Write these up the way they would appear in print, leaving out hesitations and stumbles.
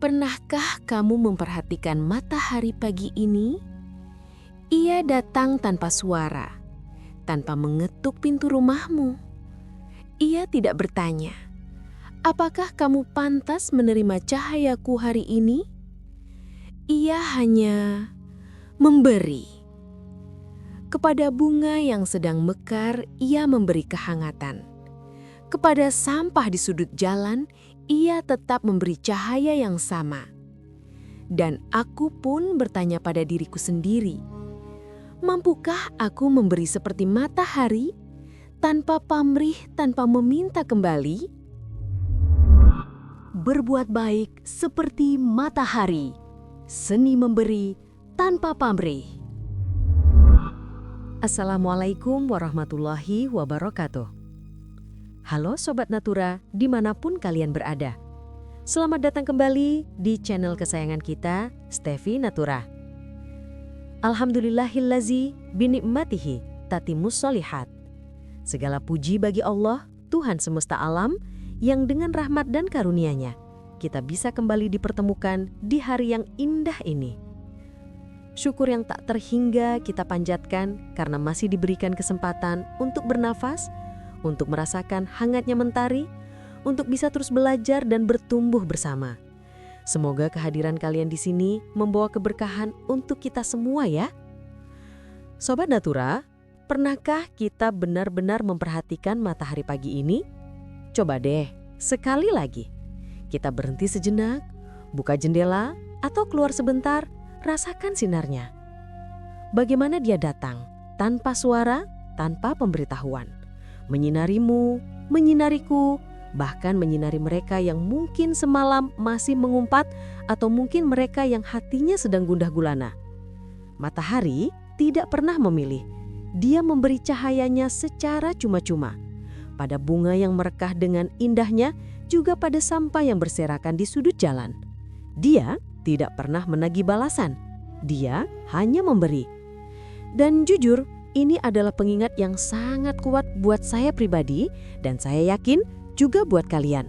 Pernahkah kamu memperhatikan matahari pagi ini? Ia datang tanpa suara, tanpa mengetuk pintu rumahmu. Ia tidak bertanya, "Apakah kamu pantas menerima cahayaku hari ini?" Ia hanya memberi. Kepada bunga yang sedang mekar, ia memberi kehangatan. Kepada sampah di sudut jalan, ia tetap memberi cahaya yang sama. Dan aku pun bertanya pada diriku sendiri, mampukah aku memberi seperti matahari, tanpa pamrih, tanpa meminta kembali? Berbuat baik seperti matahari, seni memberi tanpa pamrih. Assalamualaikum warahmatullahi wabarakatuh. Halo Sobat Natura, dimanapun kalian berada. Selamat datang kembali di channel kesayangan kita, Stefi Natura. Alhamdulillahillazi binikmatihi tatimus solihat. Segala puji bagi Allah, Tuhan semesta alam, yang dengan rahmat dan karunia-Nya, kita bisa kembali dipertemukan di hari yang indah ini. Syukur yang tak terhingga kita panjatkan karena masih diberikan kesempatan untuk bernafas, untuk merasakan hangatnya mentari, untuk bisa terus belajar dan bertumbuh bersama. Semoga kehadiran kalian di sini membawa keberkahan untuk kita semua ya. Sobat Natura, pernahkah kita benar-benar memperhatikan matahari pagi ini? Coba deh, sekali lagi. Kita berhenti sejenak, buka jendela, atau keluar sebentar, rasakan sinarnya. Bagaimana dia datang, tanpa suara, tanpa pemberitahuan. Menyinarimu, menyinariku, bahkan menyinari mereka yang mungkin semalam masih mengumpat atau mungkin mereka yang hatinya sedang gundah gulana. Matahari tidak pernah memilih. Dia memberi cahayanya secara cuma-cuma. Pada bunga yang merekah dengan indahnya, juga pada sampah yang berserakan di sudut jalan. Dia tidak pernah menagih balasan. Dia hanya memberi. Dan jujur, ini adalah pengingat yang sangat kuat buat saya pribadi dan saya yakin juga buat kalian.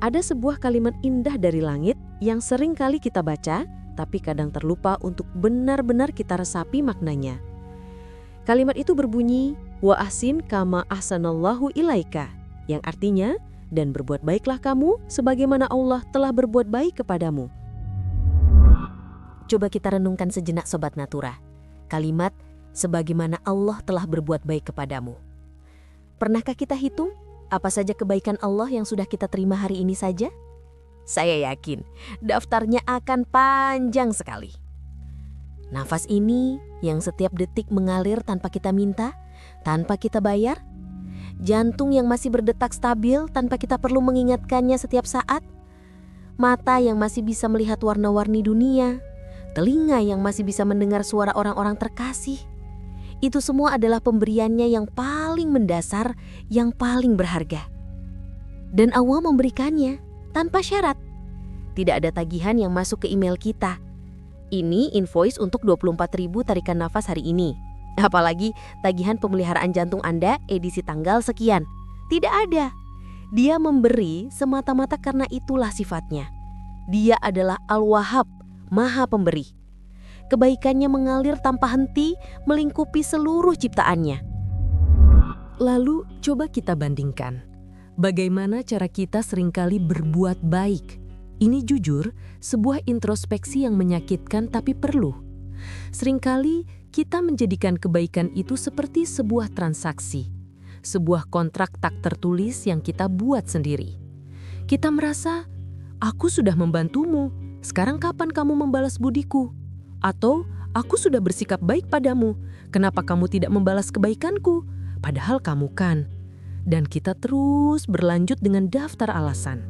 Ada sebuah kalimat indah dari langit yang sering kali kita baca, tapi kadang terlupa untuk benar-benar kita resapi maknanya. Kalimat itu berbunyi, wa ahsin kama ahsanallahu ilaika, yang artinya, dan berbuat baiklah kamu sebagaimana Allah telah berbuat baik kepadamu. Coba kita renungkan sejenak Sobat Natura. Kalimat, sebagaimana Allah telah berbuat baik kepadamu. Pernahkah kita hitung apa saja kebaikan Allah yang sudah kita terima hari ini saja? Saya yakin daftarnya akan panjang sekali. Nafas ini yang setiap detik mengalir tanpa kita minta, tanpa kita bayar. Jantung yang masih berdetak stabil tanpa kita perlu mengingatkannya setiap saat. Mata yang masih bisa melihat warna-warni dunia. Telinga yang masih bisa mendengar suara orang-orang terkasih. Itu semua adalah pemberiannya yang paling mendasar, yang paling berharga. Dan Allah memberikannya tanpa syarat. Tidak ada tagihan yang masuk ke email kita. Ini invoice untuk 24.000 tarikan nafas hari ini. Apalagi tagihan pemeliharaan jantung Anda edisi tanggal sekian. Tidak ada. Dia memberi semata-mata karena itulah sifatnya. Dia adalah Al-Wahhab, Maha Pemberi. Kebaikannya mengalir tanpa henti, melingkupi seluruh ciptaannya. Lalu coba kita bandingkan. Bagaimana cara kita seringkali berbuat baik? Ini jujur, sebuah introspeksi yang menyakitkan tapi perlu. Seringkali kita menjadikan kebaikan itu seperti sebuah transaksi. Sebuah kontrak tak tertulis yang kita buat sendiri. Kita merasa, aku sudah membantumu, sekarang kapan kamu membalas budiku? Atau, aku sudah bersikap baik padamu, kenapa kamu tidak membalas kebaikanku? Padahal kamu kan. Dan kita terus berlanjut dengan daftar alasan.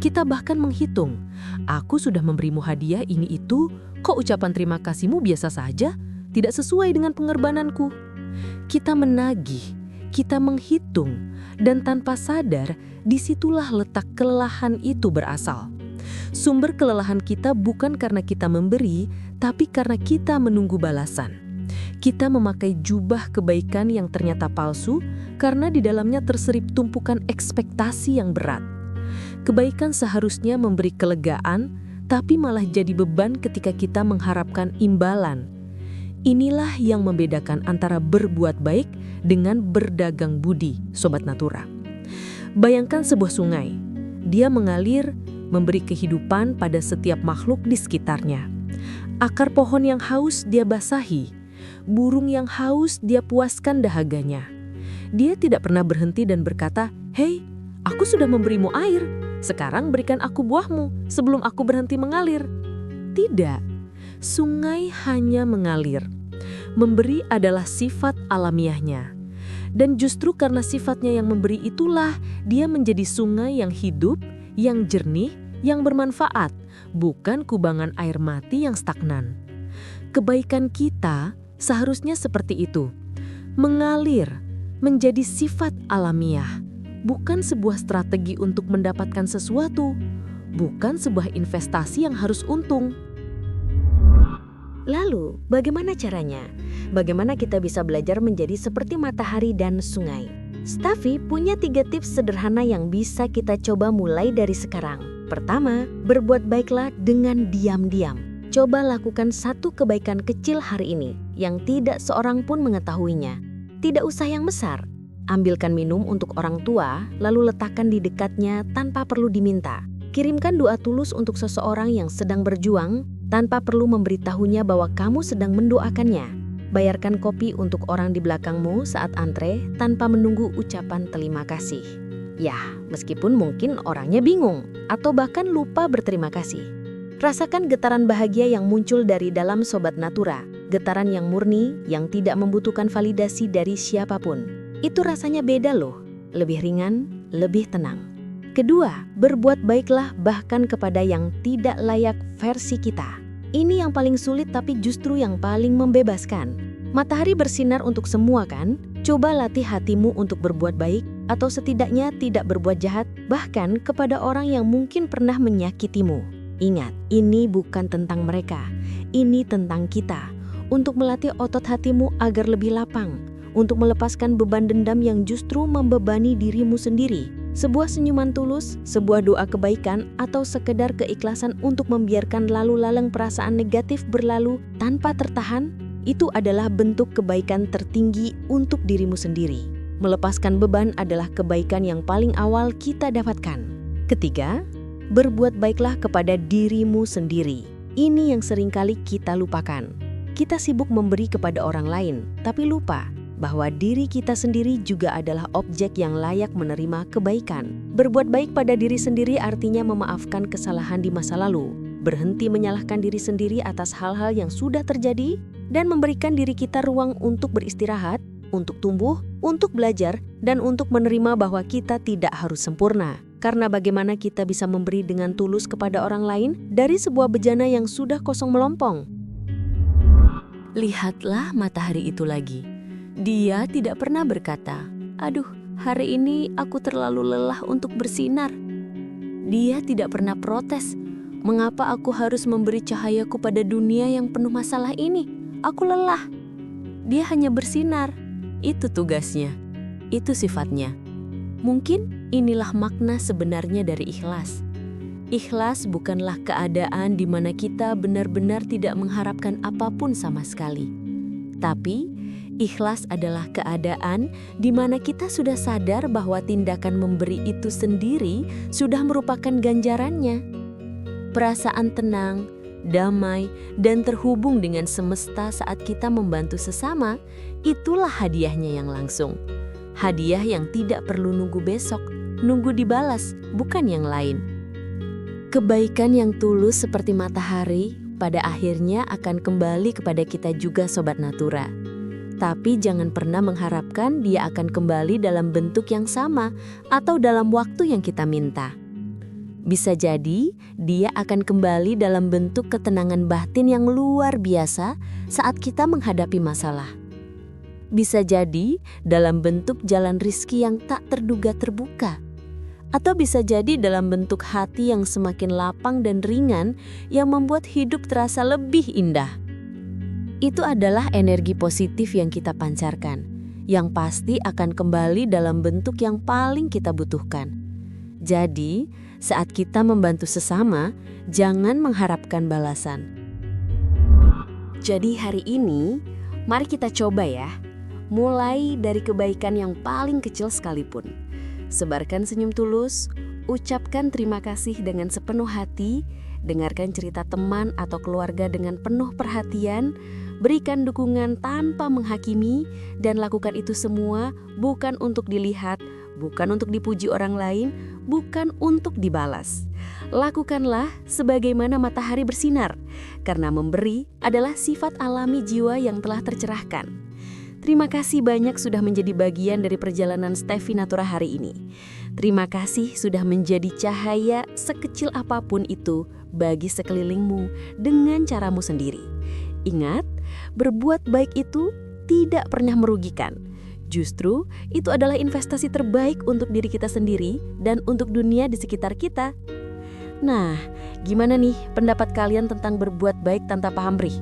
Kita bahkan menghitung, aku sudah memberimu hadiah ini itu, kok ucapan terima kasihmu biasa saja, tidak sesuai dengan pengorbananku. Kita menagih, kita menghitung, dan tanpa sadar, disitulah letak kelelahan itu berasal. Sumber kelelahan kita bukan karena kita memberi, tapi karena kita menunggu balasan. Kita memakai jubah kebaikan yang ternyata palsu karena di dalamnya terselip tumpukan ekspektasi yang berat. Kebaikan seharusnya memberi kelegaan, tapi malah jadi beban ketika kita mengharapkan imbalan. Inilah yang membedakan antara berbuat baik dengan berdagang budi, Sobat Natura. Bayangkan sebuah sungai. Dia mengalir, memberi kehidupan pada setiap makhluk di sekitarnya. Akar pohon yang haus dia basahi, burung yang haus dia puaskan dahaganya. Dia tidak pernah berhenti dan berkata, "Hei, aku sudah memberimu air, sekarang berikan aku buahmu sebelum aku berhenti mengalir." Tidak. Sungai hanya mengalir. Memberi adalah sifat alamiahnya. Dan justru karena sifatnya yang memberi itulah dia menjadi sungai yang hidup, yang jernih, yang bermanfaat, bukan kubangan air mati yang stagnan. Kebaikan kita seharusnya seperti itu. Mengalir, menjadi sifat alamiah, bukan sebuah strategi untuk mendapatkan sesuatu, bukan sebuah investasi yang harus untung. Lalu, bagaimana caranya? Bagaimana kita bisa belajar menjadi seperti matahari dan sungai? Staffi punya 3 tips sederhana yang bisa kita coba mulai dari sekarang. Pertama, berbuat baiklah dengan diam-diam. Coba lakukan satu kebaikan kecil hari ini yang tidak seorang pun mengetahuinya. Tidak usah yang besar. Ambilkan minum untuk orang tua, lalu letakkan di dekatnya tanpa perlu diminta. Kirimkan doa tulus untuk seseorang yang sedang berjuang, tanpa perlu memberitahunya bahwa kamu sedang mendoakannya. Bayarkan kopi untuk orang di belakangmu saat antre tanpa menunggu ucapan terima kasih. Ya, meskipun mungkin orangnya bingung atau bahkan lupa berterima kasih. Rasakan getaran bahagia yang muncul dari dalam Sobat Natura. Getaran yang murni, yang tidak membutuhkan validasi dari siapapun. Itu rasanya beda loh, lebih ringan, lebih tenang. Kedua, berbuat baiklah bahkan kepada yang tidak layak versi kita. Ini yang paling sulit tapi justru yang paling membebaskan. Matahari bersinar untuk semua kan? Coba latih hatimu untuk berbuat baik atau setidaknya tidak berbuat jahat bahkan kepada orang yang mungkin pernah menyakitimu. Ingat, ini bukan tentang mereka. Ini tentang kita. Untuk melatih otot hatimu agar lebih lapang. Untuk melepaskan beban dendam yang justru membebani dirimu sendiri. Sebuah senyuman tulus, sebuah doa kebaikan, atau sekedar keikhlasan untuk membiarkan lalu lalang perasaan negatif berlalu tanpa tertahan, itu adalah bentuk kebaikan tertinggi untuk dirimu sendiri. Melepaskan beban adalah kebaikan yang paling awal kita dapatkan. Ketiga, berbuat baiklah kepada dirimu sendiri. Ini yang seringkali kita lupakan. Kita sibuk memberi kepada orang lain, tapi lupa bahwa diri kita sendiri juga adalah objek yang layak menerima kebaikan. Berbuat baik pada diri sendiri artinya memaafkan kesalahan di masa lalu, berhenti menyalahkan diri sendiri atas hal-hal yang sudah terjadi, dan memberikan diri kita ruang untuk beristirahat, untuk tumbuh, untuk belajar, dan untuk menerima bahwa kita tidak harus sempurna. Karena bagaimana kita bisa memberi dengan tulus kepada orang lain dari sebuah bejana yang sudah kosong melompong? Lihatlah matahari itu lagi. Dia tidak pernah berkata, "Aduh, hari ini aku terlalu lelah untuk bersinar." Dia tidak pernah protes, "Mengapa aku harus memberi cahayaku pada dunia yang penuh masalah ini? Aku lelah." Dia hanya bersinar. Itu tugasnya. Itu sifatnya. Mungkin inilah makna sebenarnya dari ikhlas. Ikhlas bukanlah keadaan di mana kita benar-benar tidak mengharapkan apapun sama sekali. Tapi, ikhlas adalah keadaan di mana kita sudah sadar bahwa tindakan memberi itu sendiri sudah merupakan ganjarannya. Perasaan tenang, damai, dan terhubung dengan semesta saat kita membantu sesama, itulah hadiahnya yang langsung. Hadiah yang tidak perlu nunggu besok, nunggu dibalas, bukan yang lain. Kebaikan yang tulus seperti matahari pada akhirnya akan kembali kepada kita juga Sobat Natura. Tapi jangan pernah mengharapkan dia akan kembali dalam bentuk yang sama atau dalam waktu yang kita minta. Bisa jadi dia akan kembali dalam bentuk ketenangan batin yang luar biasa saat kita menghadapi masalah. Bisa jadi dalam bentuk jalan rizki yang tak terduga terbuka. Atau bisa jadi dalam bentuk hati yang semakin lapang dan ringan yang membuat hidup terasa lebih indah. Itu adalah energi positif yang kita pancarkan, yang pasti akan kembali dalam bentuk yang paling kita butuhkan. Jadi, Saat kita membantu sesama, jangan mengharapkan balasan. Jadi hari ini, mari kita coba ya. Mulai dari kebaikan yang paling kecil sekalipun. Sebarkan senyum tulus, ucapkan terima kasih dengan sepenuh hati, dengarkan cerita teman atau keluarga dengan penuh perhatian, berikan dukungan tanpa menghakimi, dan lakukan itu semua bukan untuk dilihat, bukan untuk dipuji orang lain, bukan untuk dibalas. Lakukanlah sebagaimana matahari bersinar, karena memberi adalah sifat alami jiwa yang telah tercerahkan. Terima kasih banyak sudah menjadi bagian dari perjalanan Steffi Natura hari ini. Terima kasih sudah menjadi cahaya sekecil apapun itu bagi sekelilingmu dengan caramu sendiri. Ingat, berbuat baik itu tidak pernah merugikan. Justru, itu adalah investasi terbaik untuk diri kita sendiri dan untuk dunia di sekitar kita. Nah, gimana nih pendapat kalian tentang berbuat baik tanpa pamrih?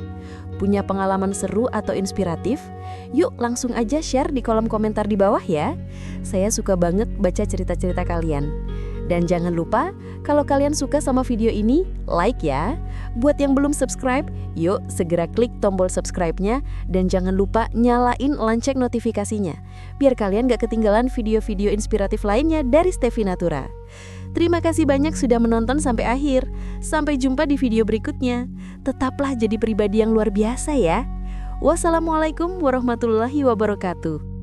Punya pengalaman seru atau inspiratif? Yuk langsung aja share di kolom komentar di bawah ya. Saya suka banget baca cerita-cerita kalian. Dan jangan lupa, kalau kalian suka sama video ini, like ya. Buat yang belum subscribe, yuk segera klik tombol subscribe-nya. Dan jangan lupa nyalain lonceng notifikasinya, biar kalian gak ketinggalan video-video inspiratif lainnya dari Steffi Natura. Terima kasih banyak sudah menonton sampai akhir. Sampai jumpa di video berikutnya. Tetaplah jadi pribadi yang luar biasa ya. Wassalamualaikum warahmatullahi wabarakatuh.